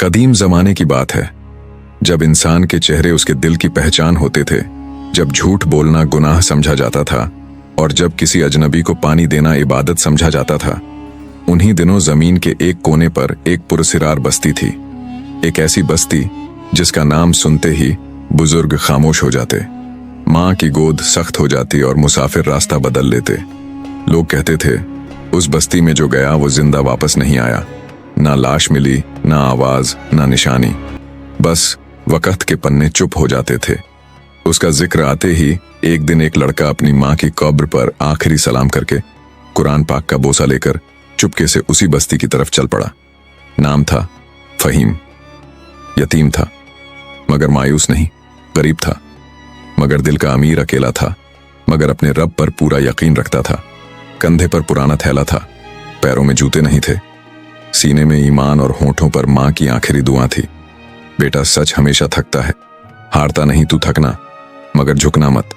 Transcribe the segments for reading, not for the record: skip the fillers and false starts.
कदीम जमाने की बात है, जब इंसान के चेहरे उसके दिल की पहचान होते थे, जब झूठ बोलना गुनाह समझा जाता था और जब किसी अजनबी को पानी देना इबादत समझा जाता था। उन्हीं दिनों जमीन के एक कोने पर एक पुरसिरार बस्ती थी। एक ऐसी बस्ती जिसका नाम सुनते ही बुजुर्ग खामोश हो जाते, माँ की गोद सख्त हो जाती और मुसाफिर रास्ता बदल लेते। लोग कहते थे, उस बस्ती में जो गया वो जिंदा वापस नहीं आया। ना लाश मिली, ना आवाज, ना निशानी, बस वक्त के पन्ने चुप हो जाते थे। उसका जिक्र आते ही एक दिन एक लड़का अपनी माँ की कब्र पर आखिरी सलाम करके कुरान पाक का बोसा लेकर चुपके से उसी बस्ती की तरफ चल पड़ा। नाम था फहीम। यतीम था मगर मायूस नहीं, गरीब था मगर दिल का अमीर अकेला था, मगर अपने रब पर पूरा यकीन रखता था। कंधे पर पुराना थैला था, पैरों में जूते नहीं थे, सीने में ईमान और होठों पर माँ की आखिरी दुआ थी। बेटा, सच हमेशा थकता है, हारता नहीं तू, थकना मगर झुकना मत।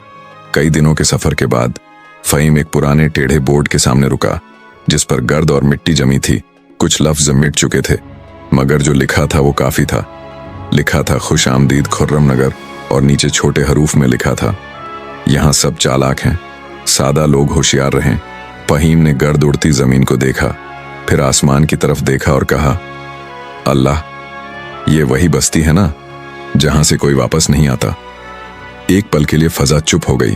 कई दिनों के सफर के बाद फहीम एक पुराने टेढ़े बोर्ड के सामने रुका जिस पर गर्द और मिट्टी जमी थी। कुछ लफ्ज मिट चुके थे मगर जो लिखा था वो काफी था। लिखा था खुश आमदीद खुर्रम नगर और नीचे छोटे हरूफ में लिखा था, यहाँ सब चालाक हैं, सादा लोग होशियार रहें। फहीम ने गर्द उड़ती जमीन को देखा, फिर आसमान की तरफ देखा और कहा, अल्लाह, ये वही बस्ती है ना जहां से कोई वापस नहीं आता। एक पल के लिए फजा चुप हो गई,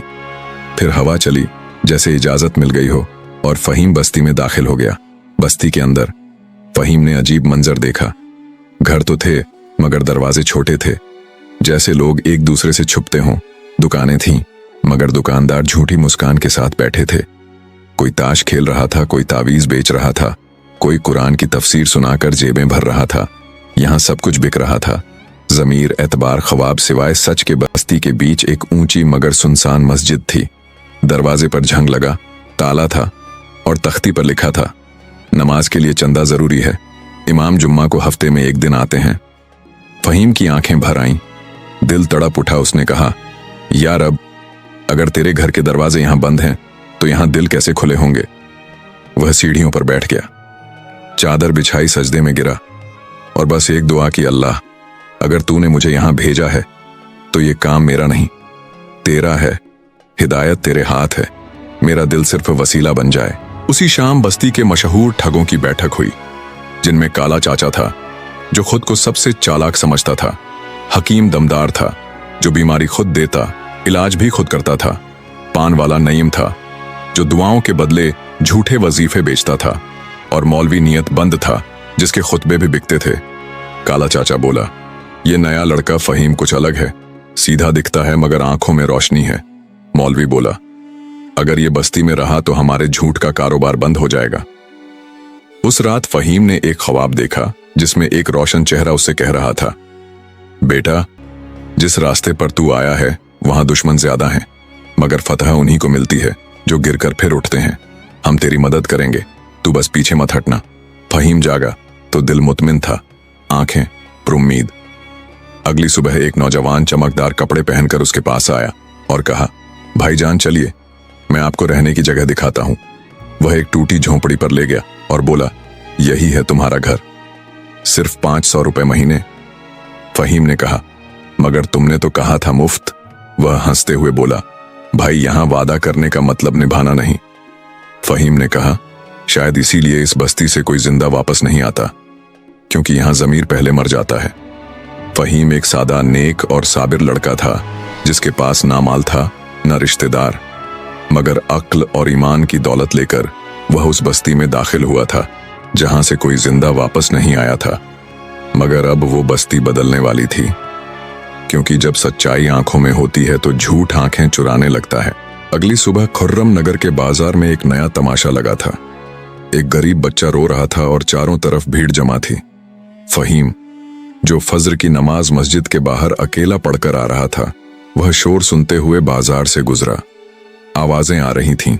फिर हवा चली जैसे इजाजत मिल गई हो और फहीम बस्ती में दाखिल हो गया। बस्ती के अंदर फहीम ने अजीब मंजर देखा। घर तो थे मगर दरवाजे छोटे थे, जैसे लोग एक दूसरे से छुपते हों। दुकानें थीं मगर दुकानदार झूठी मुस्कान के साथ बैठे थे। कोई ताश खेल रहा था, कोई तावीज बेच रहा था, कोई कुरान की तफसीर सुनाकर जेबें भर रहा था। यहाँ सब कुछ बिक रहा था, जमीर, एतबार, ख्वाब, सिवाय सच के। बस्ती के बीच एक ऊंची मगर सुनसान मस्जिद थी। दरवाजे पर झंग लगा, ताला था और तख्ती पर लिखा था, नमाज के लिए चंदा जरूरी है, इमाम जुम्मा को हफ्ते में एक दिन आते हैं। फहीम की आंखें भर आईं, दिल तड़प उठा। उसने कहा, या रब, अगर तेरे घर के दरवाजे यहां बंद हैं तो यहां दिल कैसे खुले होंगे। वह सीढ़ियों पर बैठ गया, चादर बिछाई, सजदे में गिरा और बस एक दुआ की, अल्लाह, अगर तूने मुझे यहां भेजा है तो ये काम मेरा नहीं, तेरा है। हिदायत तेरे हाथ है, मेरा दिल सिर्फ वसीला बन जाए। उसी शाम बस्ती के मशहूर ठगों की बैठक हुई, जिनमें काला चाचा था जो खुद को सबसे चालाक समझता था, हकीम दमदार था जो बीमारी खुद देता, इलाज भी खुद करता था, पान वाला नईम था जो दुआओं के बदले झूठे वजीफे बेचता था, और मौलवी नियत बंद था जिसके खुतबे भी बिकते थे। काला चाचा बोला, ये नया लड़का फहीम कुछ अलग है, सीधा दिखता है मगर आंखों में रोशनी है। मौलवी बोला, अगर ये बस्ती में रहा तो हमारे झूठ का कारोबार बंद हो जाएगा। उस रात फहीम ने एक ख्वाब देखा जिसमें एक रोशन चेहरा उससे कह रहा था, बेटा, जिस रास्ते पर तू आया है वहां दुश्मन ज्यादा हैं, मगर फतह उन्हीं को मिलती है जो गिरकर फिर उठते हैं। हम तेरी मदद करेंगे, तू बस पीछे मत हटना। फहीम जागा तो दिल मुतमिन था, आंखें पुरुम्मीद। अगली सुबह एक नौजवान चमकदार कपड़े पहनकर उसके पास आया और कहा, भाईजान चलिए, मैं आपको रहने की जगह दिखाता हूं। वह एक टूटी झोंपड़ी पर ले गया और बोला, यही है तुम्हारा घर, सिर्फ 500 रुपए महीने। फहीम ने कहा, मगर तुमने तो कहा था मुफ्त। वह हंसते हुए बोला, भाई, यहां वादा करने का मतलब निभाना नहीं। फहीम ने कहा, शायद इसीलिए इस बस्ती से कोई जिंदा वापस नहीं आता, क्योंकि यहां जमीर पहले मर जाता है। फहीम एक सादा, नेक और साबिर लड़का था जिसके पास ना माल था न रिश्तेदार, मगर अक्ल और ईमान की दौलत लेकर वह उस बस्ती में दाखिल हुआ था जहां से कोई जिंदा वापस नहीं आया था। मगर अब वो बस्ती बदलने वाली थी, क्योंकि जब सच्चाई आंखों में होती है तो झूठ आंखें चुराने लगता है। अगली सुबह खुर्रम नगर के बाजार में एक नया तमाशा लगा था। एक गरीब बच्चा रो रहा था और चारों तरफ भीड़ जमा थी। फहीम, जो फज्र की नमाज मस्जिद के बाहर अकेला पढ़कर आ रहा था, वह शोर सुनते हुए बाजार से गुजरा। आवाजें आ रही थीं,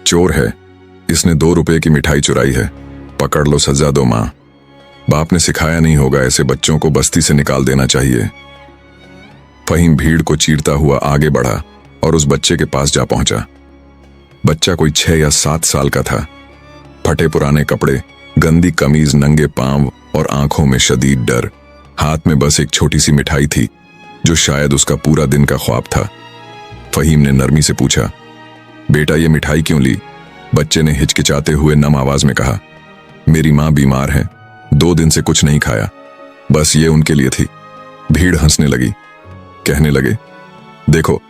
चोर है, इसने 2 रुपए की मिठाई चुराई है, पकड़ लो, सजा दो मां। बाप ने सिखाया नहीं होगा, ऐसे बच्चों को बस्ती से निकाल देना चाहिए। फहीम भीड़ को चीरता हुआ आगे बढ़ा और उस बच्चे के पास जा पहुंचा। बच्चा कोई 6 या 7 साल का था। फटे पुराने कपड़े, गंदी कमीज, नंगे पांव और आंखों में शदीद डर। हाथ में बस एक छोटी सी मिठाई थी जो शायद उसका पूरा दिन का ख्वाब था। फहीम ने नरमी से पूछा, बेटा ये मिठाई क्यों ली? बच्चे ने हिचकिचाते हुए नम आवाज में कहा, मेरी माँ बीमार है, 2 दिन से कुछ नहीं खाया, बस ये उनके लिए थी। भीड़ हंसने लगी, कहने लगे, देखो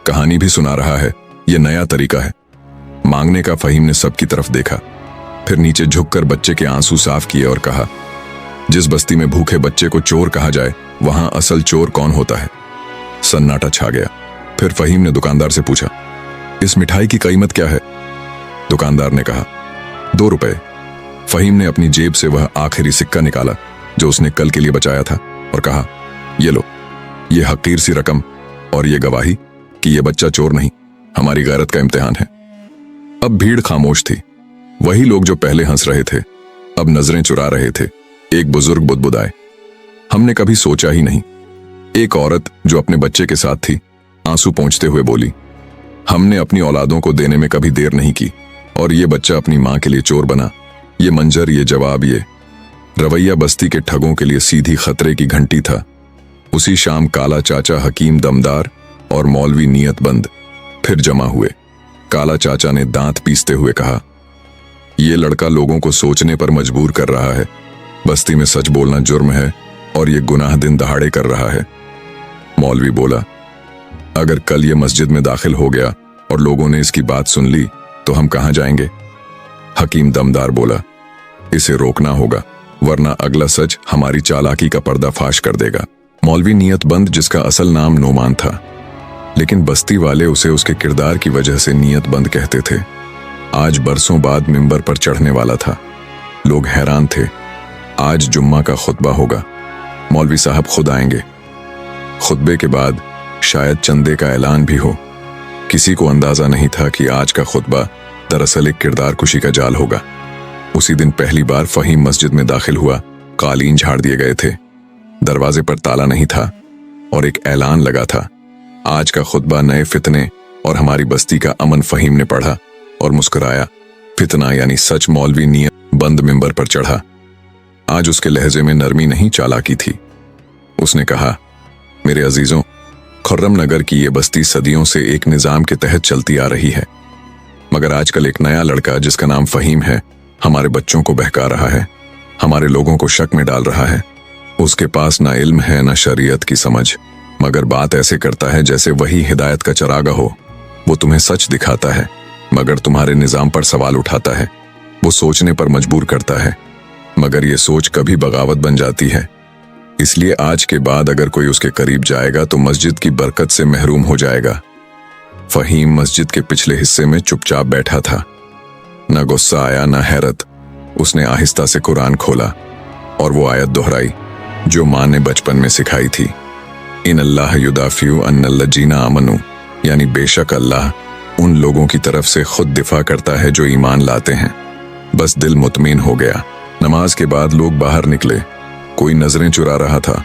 कहानी भी सुना रहा है, ये नया तरीका है मांगने का। फहीम ने सबकी तरफ देखा, फिर नीचे झुककर बच्चे के आंसू साफ किए और कहा, जिस बस्ती में भूखे बच्चे को चोर कहा जाए वहां असल चोर कौन होता है? सन्नाटा छा गया। फिर फहीम ने दुकानदार से पूछा, इस मिठाई की कीमत क्या है? दुकानदार ने कहा, 2 रुपए। फहीम ने अपनी जेब से वह आखिरी सिक्का निकाला जो उसने कल के लिए बचाया था और कहा, ये लो, ये हकीर सी रकम और ये गवाही कि ये बच्चा चोर नहीं, हमारी गैरत का इम्तिहान है। अब भीड़ खामोश थी। वही लोग जो पहले हंस रहे थे अब नजरें चुरा रहे थे। एक बुजुर्ग बुदबुदाए, हमने कभी सोचा ही नहीं। एक औरत जो अपने बच्चे के साथ थी आंसू पोंछते हुए बोली, हमने अपनी औलादों को देने में कभी देर नहीं की और ये बच्चा अपनी मां के लिए चोर बना। ये मंजर, ये जवाब, ये रवैया बस्ती के ठगों के लिए सीधी खतरे की घंटी था। उसी शाम काला चाचा, हकीम दमदार और मौलवी नियतबंद फिर जमा हुए। काला चाचा ने दांत पीसते हुए कहा, ये लड़का लोगों को सोचने पर मजबूर कर रहा है। बस्ती में सच बोलना जुर्म है और ये गुनाह दिन दहाड़े कर रहा है। मौलवी बोला, अगर कल ये मस्जिद में दाखिल हो गया और लोगों ने इसकी बात सुन ली तो हम कहां जाएंगे? हकीम दमदार बोला, इसे रोकना होगा वरना अगला सच हमारी चालाकी का पर्दाफाश कर देगा। मौलवी नियतबंद, जिसका असल नाम नोमान था, लेकिन बस्ती वाले उसे उसके किरदार की वजह से नियतबंद कहते थे, आज बरसों बाद मिंबर पर चढ़ने वाला था। लोग हैरान थे। आज जुम्मा का खुतबा होगा, मौलवी साहब खुद आएंगे। खुतबे के बाद शायद चंदे का ऐलान भी हो। किसी को अंदाजा नहीं था कि आज का खुतबा दरअसल एक किरदार कुशी का जाल होगा। उसी दिन पहली बार फहीम मस्जिद में दाखिल हुआ। कालीन झाड़ दिए गए थे, दरवाजे पर ताला नहीं था और एक ऐलान लगा था, आज का खुतबा नए फितने और हमारी बस्ती का अमन। फहीम ने पढ़ा और मुस्कुराया। फितना यानी सच। मौलवी नियत बंद मिंबर पर चढ़ा। आज उसके लहजे में नरमी नहीं, चालाकी थी। उसने कहा, मेरे अजीजों, खुर्रम नगर की ये बस्ती सदियों से एक निजाम के तहत चलती आ रही है, मगर आजकल एक नया लड़का जिसका नाम फहीम है हमारे बच्चों को बहका रहा है, हमारे लोगों को शक में डाल रहा है। उसके पास ना इल्म है ना शरीयत की समझ, मगर बात ऐसे करता है जैसे वही हिदायत का चरागा हो। वो तुम्हें सच दिखाता है मगर तुम्हारे निजाम पर सवाल उठाता है। वो सोचने पर मजबूर करता है मगर ये सोच कभी बगावत बन जाती है। इसलिए आज के बाद अगर कोई उसके करीब जाएगा तो मस्जिद की बरकत से महरूम हो जाएगा। फहीम मस्जिद के पिछले हिस्से में चुपचाप बैठा था। न गुस्सा आया न हैरत। उसने आहिस्ता से कुरान खोला और वो आयत दोहराई जो माँ ने बचपन में सिखाई थी, इन अल्लाह युदाफियु अन्नल्लजीना आमनू, यानी बेशक अल्लाह उन लोगों की तरफ से खुद दिफा करता है जो ईमान लाते हैं। बस दिल मुतमीन हो गया। नमाज के बाद लोग बाहर निकले। कोई नजरें चुरा रहा था,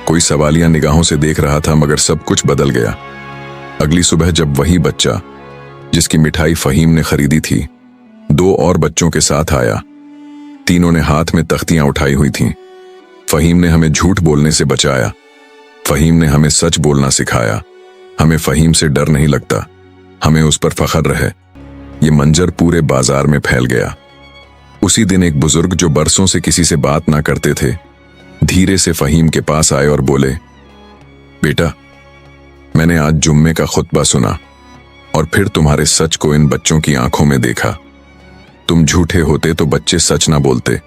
कोई सवालिया निगाहों से देख रहा था, मगर सब कुछ बदल गया। अगली सुबह जब वही बच्चा जिसकी मिठाई फहीम ने खरीदी थी 2 और बच्चों के साथ आया, तीनों ने हाथ में तख्तियां उठाई हुई थीं। फहीम ने हमें झूठ बोलने से बचाया, फहीम ने हमें सच बोलना सिखाया, हमें फहीम से डर नहीं लगता, हमें उस पर फख्र है। ये मंजर पूरे बाजार में फैल गया। उसी दिन एक बुजुर्ग जो बरसों से किसी से बात ना करते थे धीरे से फहीम के पास आए और बोले, बेटा, मैंने आज जुम्मे का खुतबा सुना और फिर तुम्हारे सच को इन बच्चों की आंखों में देखा। तुम झूठे होते तो बच्चे सच ना बोलते।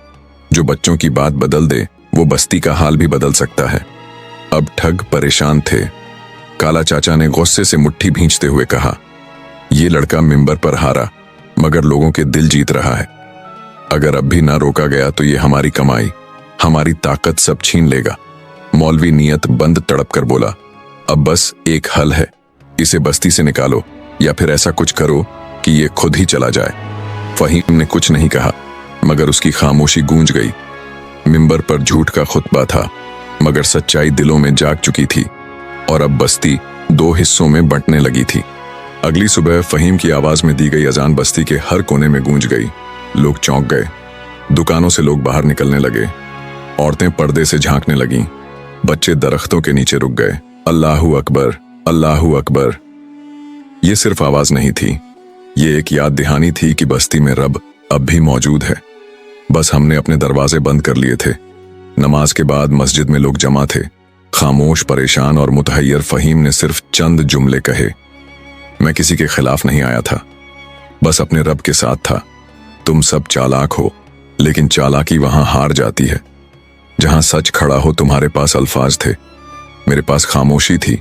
जो बच्चों की बात बदल दे वो बस्ती का हाल भी बदल सकता है। अब ठग परेशान थे। काला चाचा ने गुस्से से मुट्ठी भींचते हुए कहा, ये लड़का मिंबर पर हारा मगर लोगों के दिल जीत रहा है। अगर अब भी ना रोका गया तो ये हमारी कमाई, हमारी ताकत सब छीन लेगा। मौलवी नियत बंद तड़प कर बोला, अब बस एक हल है, इसे बस्ती से निकालो या फिर ऐसा कुछ करो कि ये खुद ही चला जाए। फहीम ने कुछ नहीं कहा मगर उसकी खामोशी गूंज गई। मिंबर पर झूठ का खुतबा था मगर सच्चाई दिलों में जाग चुकी थी और अब बस्ती 2 हिस्सों में बंटने लगी थी। अगली सुबह फहीम की आवाज में दी गई अजान बस्ती के हर कोने में गूंज गई। लोग चौंक गए। दुकानों से लोग बाहर निकलने लगे। औरतें पर्दे से झांकने लगीं। बच्चे दरख्तों के नीचे रुक गए। अल्लाहू अकबर, अल्लाहू अकबर। ये सिर्फ आवाज नहीं थी, ये एक याद दहानी थी कि बस्ती में रब अब भी मौजूद है। बस हमने अपने दरवाजे बंद कर लिए थे। नमाज के बाद मस्जिद में लोग जमा थे। खामोश, परेशान और मुतहय्यर फहीम ने सिर्फ चंद जुमले कहे। मैं किसी के खिलाफ नहीं आया था, बस अपने रब के साथ था। तुम सब चालाक हो, लेकिन चालाकी वहां हार जाती है जहां सच खड़ा हो। तुम्हारे पास अल्फाज थे, मेरे पास खामोशी थी।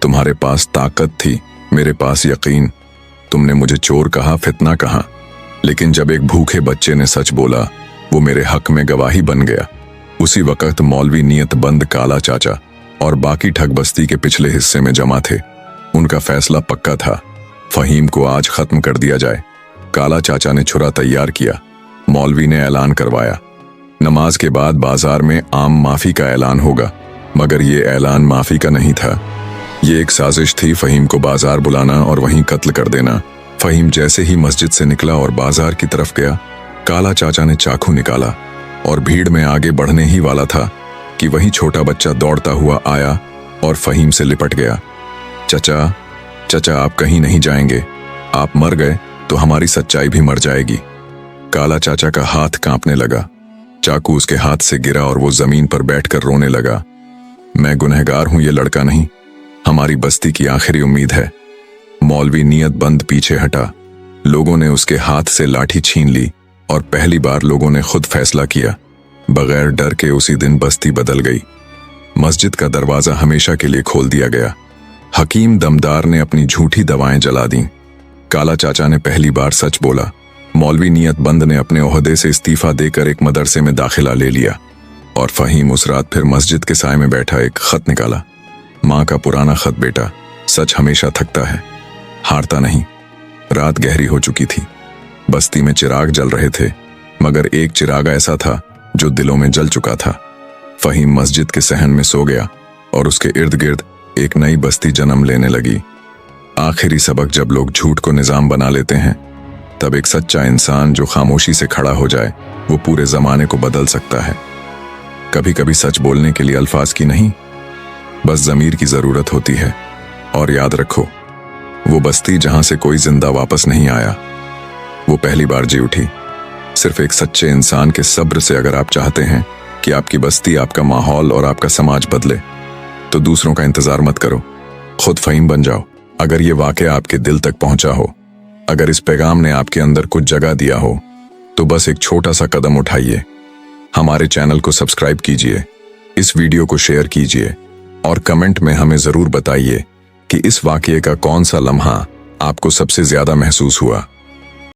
तुम्हारे पास ताकत थी, मेरे पास यकीन। तुमने मुझे चोर कहा, फितना कहा, लेकिन जब एक भूखे बच्चे ने सच बोला, वो मेरे हक में गवाही बन गया। उसी वक्त मौलवी नियत बंद, काला चाचा और बाकी ठग बस्ती के पिछले हिस्से में जमा थे। उनका फैसला पक्का था, फहीम को आज खत्म कर दिया जाए। काला चाचा ने छुरा तैयार किया, मौलवी ने ऐलान करवाया, नमाज के बाद बाजार में आम माफी का ऐलान होगा। मगर ये ऐलान माफी का नहीं था, ये एक साजिश थी फहीम को बाजार बुलाना और वहीं कत्ल कर देना। फहीम जैसे ही मस्जिद से निकला और बाजार की तरफ गया, काला चाचा ने चाकू निकाला और भीड़ में आगे बढ़ने ही वाला था कि वहीं छोटा बच्चा दौड़ता हुआ आया और फहीम से लिपट गया। चचा, चचा, आप कहीं नहीं जाएंगे। आप मर गए तो हमारी सच्चाई भी मर जाएगी। काला चाचा का हाथ कांपने लगा। चाकू उसके हाथ से गिरा और वो जमीन पर बैठकर रोने लगा। मैं गुनहगार हूं, ये लड़का नहीं, हमारी बस्ती की आखिरी उम्मीद है। मौलवी नियत बंद पीछे हटा। लोगों ने उसके हाथ से लाठी छीन ली और पहली बार लोगों ने खुद फैसला किया। बगैर डर के उसी दिन बस्ती बदल गई। मस्जिद का दरवाजा हमेशा के लिए खोल दिया गया। हकीम दमदार ने अपनी झूठी दवाएं जला दी। काला चाचा ने पहली बार सच बोला। मौलवी नियत बंद ने अपने ओहदे से इस्तीफा देकर एक मदरसे में दाखिला ले लिया और फहीम उस रात फिर मस्जिद के साए में बैठा एक खत निकाला। माँ का पुराना खत, बेटा, सच हमेशा थकता है, हारता नहीं। रात गहरी हो चुकी थी, बस्ती में चिराग जल रहे थे, मगर एक चिराग ऐसा था जो दिलों में जल चुका था। फहीम मस्जिद के सहन में सो गया और उसके इर्द गिर्द एक नई बस्ती जन्म लेने लगी। आखिरी सबक, जब लोग झूठ को निजाम बना लेते हैं, तब एक सच्चा इंसान जो खामोशी से खड़ा हो जाए, वो पूरे जमाने को बदल सकता है। कभी कभी सच बोलने के लिए अल्फाज की नहीं, बस ज़मीर की जरूरत होती है। और याद रखो, वो बस्ती जहां से कोई जिंदा वापस नहीं आया, वो पहली बार जी उठी सिर्फ एक सच्चे इंसान के सब्र से। अगर आप चाहते हैं कि आपकी बस्ती, आपका माहौल और आपका समाज बदले, तो दूसरों का इंतजार मत करो, खुद फहीम बन जाओ। अगर ये वाकया आपके दिल तक पहुंचा हो, अगर इस पैगाम ने आपके अंदर कुछ जगह दिया हो, तो बस एक छोटा सा कदम उठाइए। हमारे चैनल को सब्सक्राइब कीजिए, इस वीडियो को शेयर कीजिए और कमेंट में हमें जरूर बताइए कि इस वाकये का कौन सा लम्हा आपको सबसे ज्यादा महसूस हुआ।